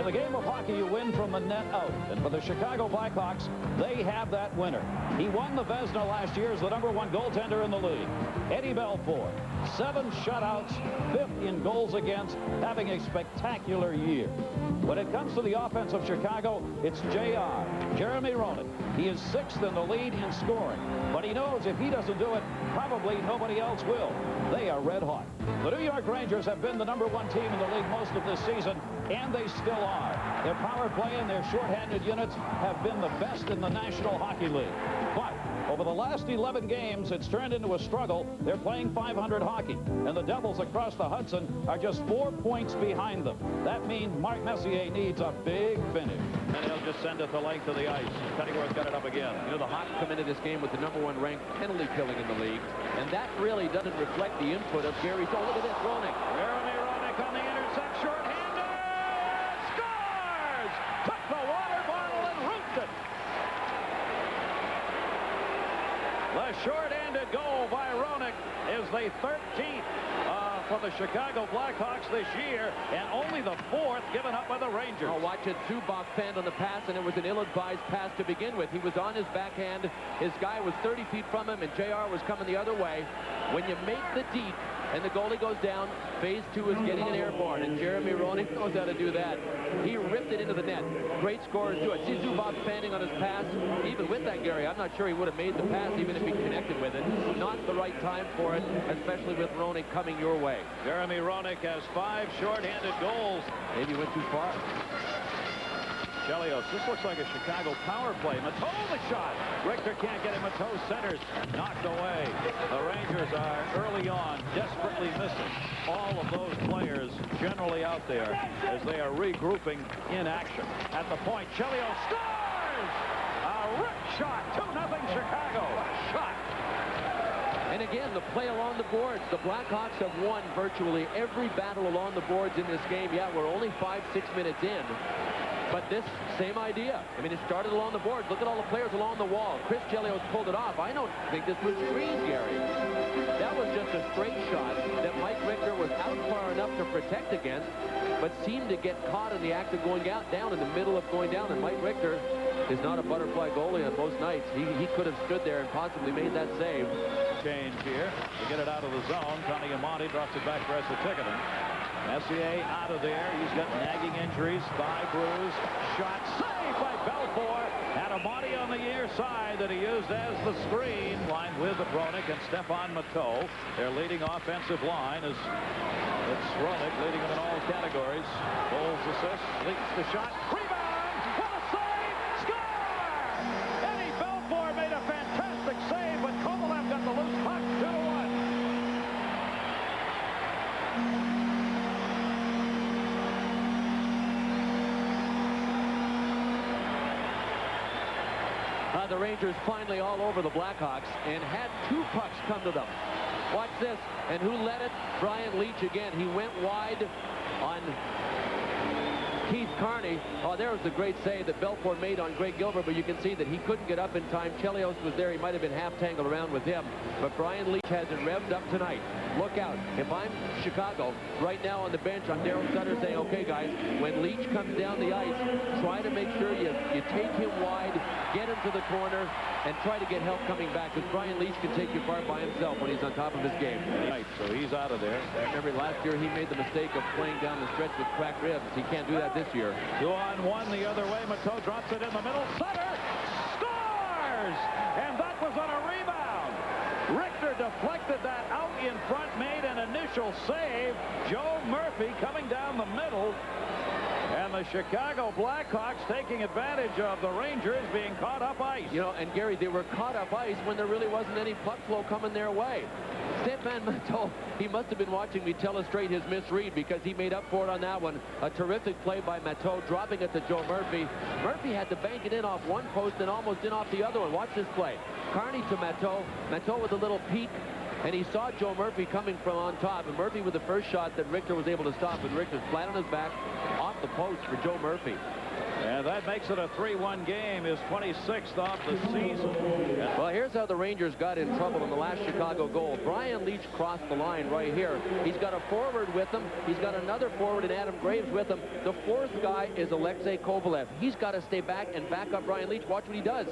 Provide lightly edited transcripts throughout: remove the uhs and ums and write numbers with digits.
the game of hockey, you win from the net out. And for the Chicago Blackhawks, they have that winner. He won the Vezina last year as the #1 goaltender in the league. Eddie Belfour, 7 shutouts, 5th in goals against, having a spectacular year. When it comes to the offense of Chicago, it's Jeremy Roenick. He is 6th in the lead in scoring. But he knows if he doesn't do it, probably nobody else will. They are red hot. The New York Rangers have been the #1 team in the league most of this season, and they still are. Their power play and their shorthanded units have been the best in the National Hockey League. But over the last 11 games, it's turned into a struggle. They're playing .500 hockey, and the Devils across the Hudson are just 4 points behind them. That means Mark Messier needs a big finish. And he'll just send it the length of the ice. Pennyworth got it up again. You know, the Hawks come into this game with the #1 ranked penalty killing in the league, and that really doesn't reflect the input of Gary. So look at this, Roenick. Jeremy Roenick on the intercept, shorthanded, scores! Took the water bottle and roofed it. The short-handed goal by Roenick is the 13th for the Chicago Blackhawks this year, and only the 4th given up by the Rangers. Oh, watch it. Zubov fanned on the pass, and it was an ill-advised pass to begin with. He was on his backhand. His guy was 30 feet from him, and JR was coming the other way. When you make the deep and the goalie goes down, phase 2 is getting an airborne, and Jeremy Roenick knows how to do that. He ripped it into the net. Great scorers do it. See Zubov fanning on his pass. Even with that, Gary, I'm not sure he would have made the pass even if he connected with it. Not the right time for it, especially with Roenick coming your way. Jeremy Roenick has 5 short-handed goals. Maybe went too far. Chelios, this looks like a Chicago power play. Matteau the shot. Richter can't get it. Matteau centers. Knocked away. The Rangers are early on desperately missing all of those players generally out there as they are regrouping in action. At the point, Chelios scores! A rip shot. 2-0 Chicago. Shot. And again, the play along the boards. The Blackhawks have won virtually every battle along the boards in this game. Yeah, we're only 5-6 minutes in. But this same idea. I mean, it started along the boards. Look at all the players along the wall. Chris Chelios pulled it off. I don't think this was screened, Gary. That was just a straight shot that Mike Richter was out far enough to protect against, but seemed to get caught in the act of going down in the middle of going down. And Mike Richter is not a butterfly goalie on most nights. He could have stood there and possibly made that save. Change here to get it out of the zone. Tony Amonte drops it back for Ticketon. Messier out of there. He's got nagging injuries, thigh bruise, shot saved by Belfour. And Amonte on the near side that he used as the screen. Line with Roenick and Stefan Matteau. Their leading offensive line is Roenick, leading them in all categories. Goals, assists, leaks the shot, rebound, what a save, score! Eddie Belfour made a fantastic save, but Kovalev got the loose puck, 2-1. The Rangers finally all over the Blackhawks and had 2 pucks come to them. Watch this. And who led it? Brian Leetch again. He went wide on Keith Carney. Oh, there was the great save that Belfour made on Greg Gilbert, but you can see that he couldn't get up in time. Chelios was there. He might have been half tangled around with him. But Brian Leetch has it revved up tonight. Look out. If I'm Chicago, right now on the bench, I'm Daryl Sutter saying, okay, guys, when Leetch comes down the ice, try to make sure you take him wide, get him to the corner, and try to get help coming back, because Brian Leetch can take you far by himself when he's on top of his game. Right, so he's out of there. Remember, last year he made the mistake of playing down the stretch with cracked ribs. He can't do that this year. 2-on-1 the other way. Matteau drops it in the middle. Sutter scores! And that was on a rebound. Richter deflected that out in front, made an initial save. Joe Murphy coming down the middle. And the Chicago Blackhawks taking advantage of the Rangers being caught up ice. You know, and Gary, they were caught up ice when there really wasn't any puck flow coming their way. Stefan Matteau, he must have been watching me telestrate his misread, because he made up for it on that one. A terrific play by Matteau, dropping it to Joe Murphy. Murphy had to bank it in off one post and almost in off the other one. Watch this play. Carney to Matteau. Matteau with a little peek, and he saw Joe Murphy coming from on top. And Murphy with the first shot that Richter was able to stop, and Richter's flat on his back off the post for Joe Murphy. And that makes it a 3-1 game, his 26th off the season. Well, here's how the Rangers got in trouble in the last Chicago goal. Brian Leetch crossed the line right here. He's got a forward with him. He's got another forward in Adam Graves with him. The fourth guy is Alexei Kovalev. He's got to stay back and back up Brian Leetch. Watch what he does.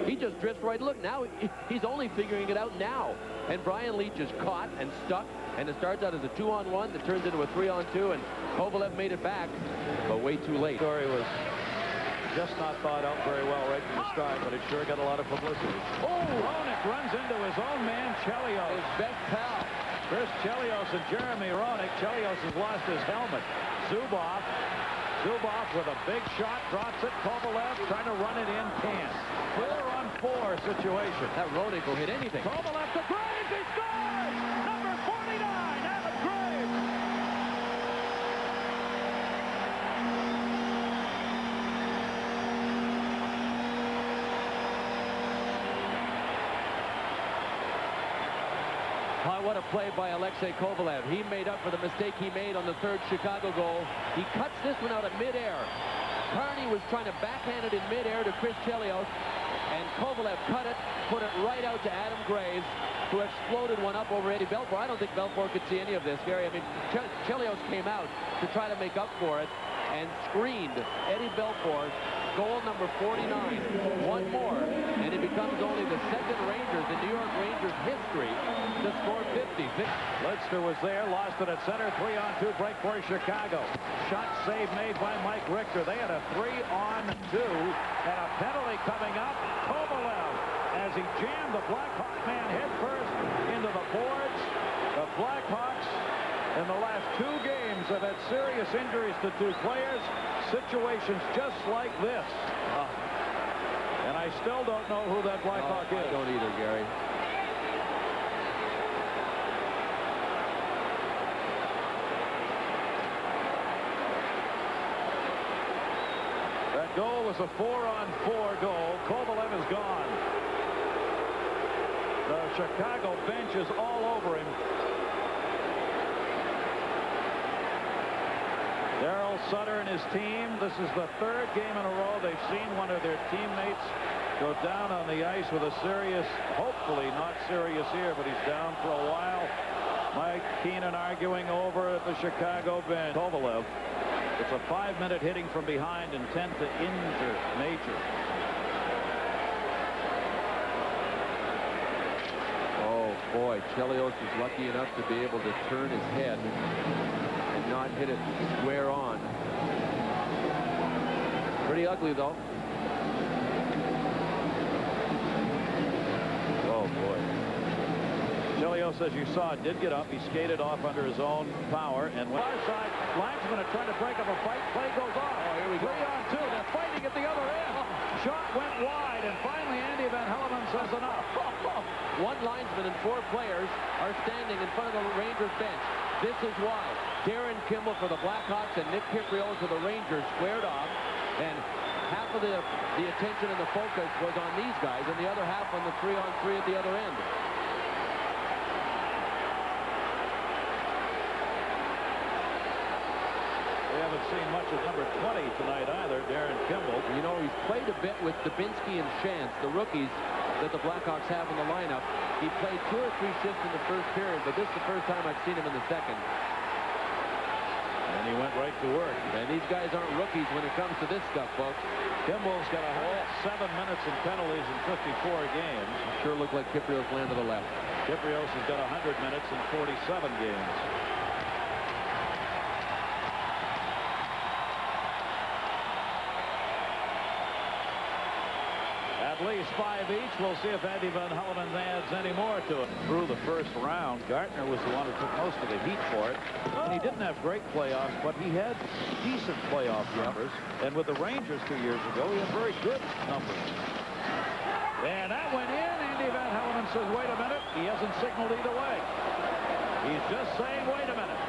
He just drifts right. Look, now he's only figuring it out now. And Brian Leetch is caught and stuck. And it starts out as a 2-on-1 that turns into a 3-on-2. And Kovalev made it back, but way too late. Story was just not thought out very well right from the start, but it sure got a lot of publicity. Oh, Roenick runs into his own man, Chelios. His best pal. Chris Chelios and Jeremy Roenick. Chelios has lost his helmet. Zubov with a big shot, drops it. Kovalev trying to run it in, can't. 4-on-4 situation. That Roenick will hit anything. Kovalev to Graves, he scores! Number 49, Adam Graves! What a play by Alexei Kovalev. He made up for the mistake he made on the third Chicago goal. He cuts this one out of midair. Carney was trying to backhand it in midair to Chris Chelios, and Kovalev cut it, put it right out to Adam Graves, who exploded one up over Eddie Belfour. I don't think Belfour could see any of this, Gary. I mean, Chelios came out to try to make up for it and screened Eddie Belfour. Goal number 49. One more, and it becomes only the second Rangers in New York Rangers history to score 50. Lidster was there, lost it at center. 3-on-2 break for Chicago. Shot save made by Mike Richter. They had a 3-on-2 and a penalty coming up. Kovalev, as he jammed the Blackhawk man head first into the boards. The Blackhawks in the last 2 games have had serious injuries to 2 players. Situations just like this. And I still don't know who that Blackhawk is. I don't either, Gary. That goal was a 4-on-4 goal. Kovalev is gone. The Chicago bench is all over him. Darryl Sutter and his team, this is the 3rd game in a row they've seen one of their teammates go down on the ice with a serious, hopefully not serious here, but he's down for a while. Mike Keenan arguing over at the Chicago bench. Kovalev, it's a 5-minute hitting from behind intent to injure Major. Oh boy, Chelios is lucky enough to be able to turn his head and not hit it square on. Pretty ugly, though. Oh, boy. Chelios, as you saw, did get up. He skated off under his own power. And when our side, linesmen are trying to break up a fight. Play goes off. Oh, here we go. 3-on-2. They're fighting at the other end. Shot went wide, and finally Andy Van Hellemond says enough. One linesman and 4 players are standing in front of the Rangers bench. This is why. Darren Kimball for the Blackhawks and Nick Kiprios for the Rangers squared off, and half of the attention and the focus was on these guys, and the other half on the 3-on-3 at the other end. We haven't seen much of number 20 tonight either, Darren Kimball. You know, he's played a bit with Dubinsky and Chance, the rookies that the Blackhawks have in the lineup. He played 2 or 3 shifts in the first period, but this is the first time I've seen him in the second. And he went right to work. And these guys aren't rookies when it comes to this stuff, folks. Kimball's got a whole 7 minutes in penalties in 54 games. Sure looked like Kiprios landed to the left. Kiprios has got 100 minutes in 47 games. At least 5 each. We'll see if Andy Van Hellemond adds any more to it. Through the first round, Gartner was the one who took most of the heat for it. And he didn't have great playoffs, but he had decent playoff numbers. And with the Rangers 2 years ago, he had very good numbers. And that went in. Andy Van Hellemond says, wait a minute. He hasn't signaled either way. He's just saying, wait a minute.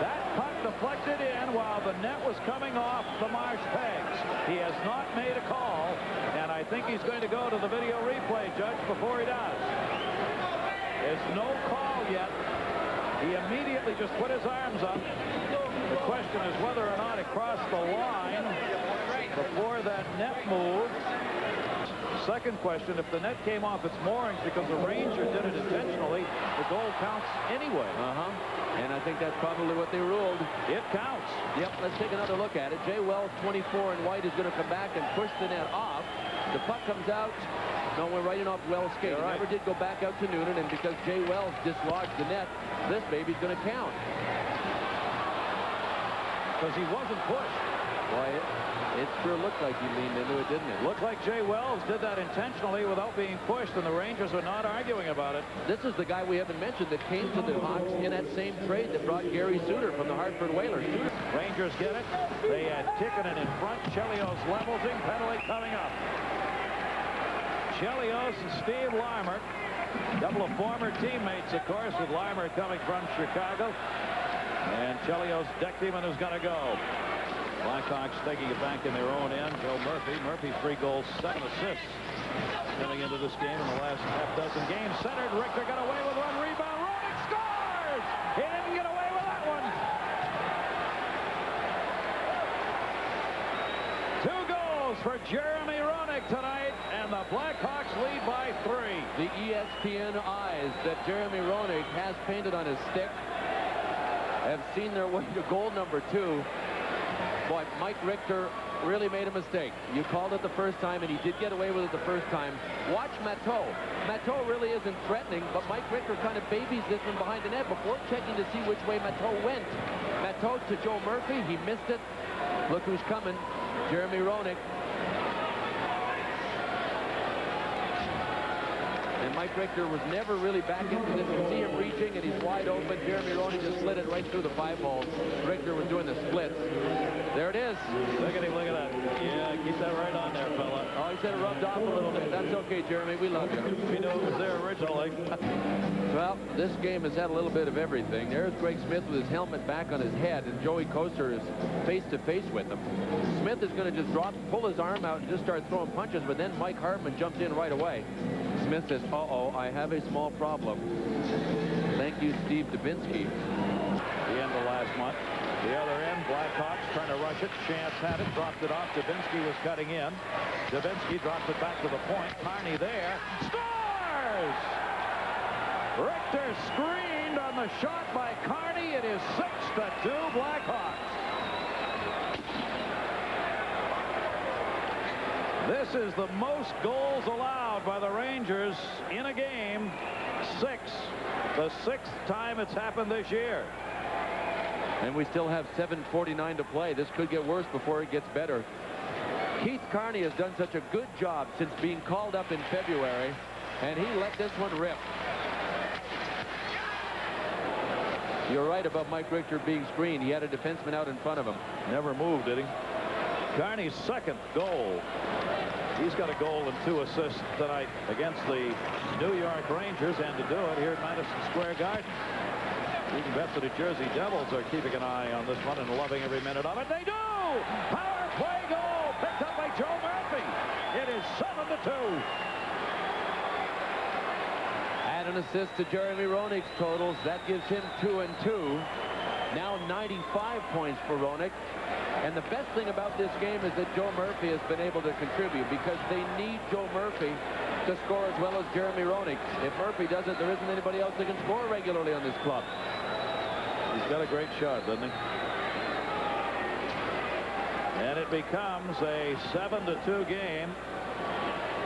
That puck deflected in while the net was coming off the Marsh pegs. He has not made a call, and I think he's going to go to the video replay, Judge, before he does. There's no call yet. He immediately just put his arms up. The question is whether or not it crossed the line. before that net moved. Second question, if the net came off its moorings because the Ranger did it intentionally, the goal counts anyway. And I think that's probably what they ruled. It counts. Yep, let's take another look at it. Jay Wells, 24 in white, is going to come back and push the net off. The puck comes out. No, we're right in off Wells' skate. Right. Never did go back out to Noonan, and because Jay Wells dislodged the net, this baby's going to count. Because he wasn't pushed. Boy, it sure looked like he leaned into it, didn't it? Looked like Jay Wells did that intentionally without being pushed, and the Rangers are not arguing about it. This is the guy we haven't mentioned that came to the Hawks in that same trade that brought Gary Suter from the Hartford Whalers. Rangers get it. They had Tikkanen in front. Chelios levels him. Penalty coming up. Chelios and Steve Larmer. A couple of former teammates, of course, with Larmer coming from Chicago. And Chelios decked him and is going to go. Blackhawks taking it back in their own end. Joe Murphy. Murphy 3 goals, 7 assists coming into this game in the last half-dozen games. Centered. Richter got away with one rebound. Roenick scores! He didn't get away with that one. 2 goals for Jeremy Roenick tonight, and the Blackhawks lead by 3. The ESPN eyes that Jeremy Roenick has painted on his stick have seen their way to goal number 2. Boy, Mike Richter really made a mistake. You called it the first time, and he did get away with it the first time. Watch Matteau. Matteau really isn't threatening, but Mike Richter kind of babies this one behind the net before checking to see which way Matteau went. Matteau to Joe Murphy. He missed it. Look who's coming. Jeremy Roenick. And Mike Richter was never really back into this. You see him reaching, and he's wide open. Jeremy Roenick just slid it right through the 5-hole. Richter was doing the splits. There it is. Look at him, look at that. Yeah, keep that right on there, fella. Oh, he said it rubbed off a little bit. That's okay, Jeremy. We love you. We know it was there originally. Well, this game has had a little bit of everything. There's Greg Smith with his helmet back on his head, and Joey Koster is face-to-face with him. Smith is going to just pull his arm out and just start throwing punches, but then Mike Hartman jumps in right away. Smith says, uh-oh, I have a small problem. Thank you, Steve Dubinsky. The end of last month. The other end, Blackhawks trying to rush it. Chance had it, dropped it off. Dubinsky was cutting in. Dubinsky dropped it back to the point. Carney there. Scores! Richter screened on the shot by Carney. It is 6-2 Blackhawks. This is the most goals allowed by the Rangers in a game. 6. The 6th time it's happened this year. And we still have 7:49 to play. This could get worse before it gets better. Keith Carney has done such a good job since being called up in February, and he let this one rip. You're right about Mike Richter being screened. He had a defenseman out in front of him. Never moved, did he? Carney's 2nd goal. He's got a goal and 2 assists tonight against the New York Rangers, and to do it here at Madison Square Garden. You can bet the New Jersey Devils are keeping an eye on this one and loving every minute of it. They do! Power play goal picked up by Joe Murphy. It is 7-2. Add an assist to Jeremy Roenick's totals. That gives him 2 and 2. Now 95 points for Roenick. And the best thing about this game is that Joe Murphy has been able to contribute because they need Joe Murphy to score as well as Jeremy Roenick. If Murphy doesn't, there isn't anybody else that can score regularly on this club. He's got a great shot, doesn't he? And it becomes a 7-2 game.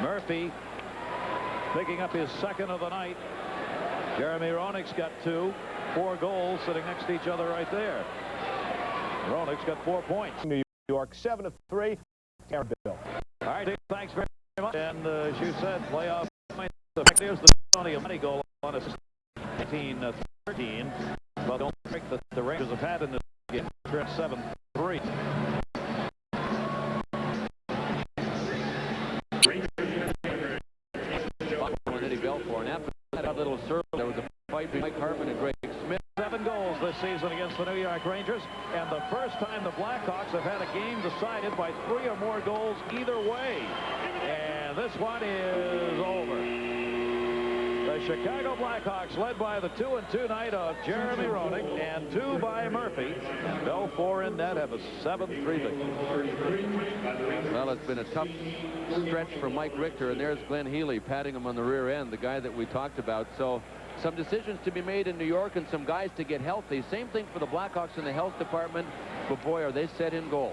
Murphy picking up his 2nd of the night. Jeremy Roenick's got 2. 4 goals sitting next to each other right there. Roenick's got 4 points. New York 7-3. Bill. All right, Dave, thanks very much. And as you said, playoff points. Here's the Tony Amonte goal on assist 19-13. But don't break that the Rangers have had in this game. 7-3. Eddie Belfour, and after that little circle, there was a fight between Mike Hartman and Greg Smith. 7 goals this season against the New York Rangers, and the first time the Blackhawks have had a game decided by 3 or more goals either way. And this one is over. The The Chicago Blackhawks led by the 2-2 night of Jeremy Roenick and 2 by Murphy. Belfour in net have a 7-3 victory. Well, it's been a tough stretch for Mike Richter, and there's Glenn Healy patting him on the rear end, the guy that we talked about. So some decisions to be made in New York and some guys to get healthy. Same thing for the Blackhawks in the health department, but boy, are they set in goal.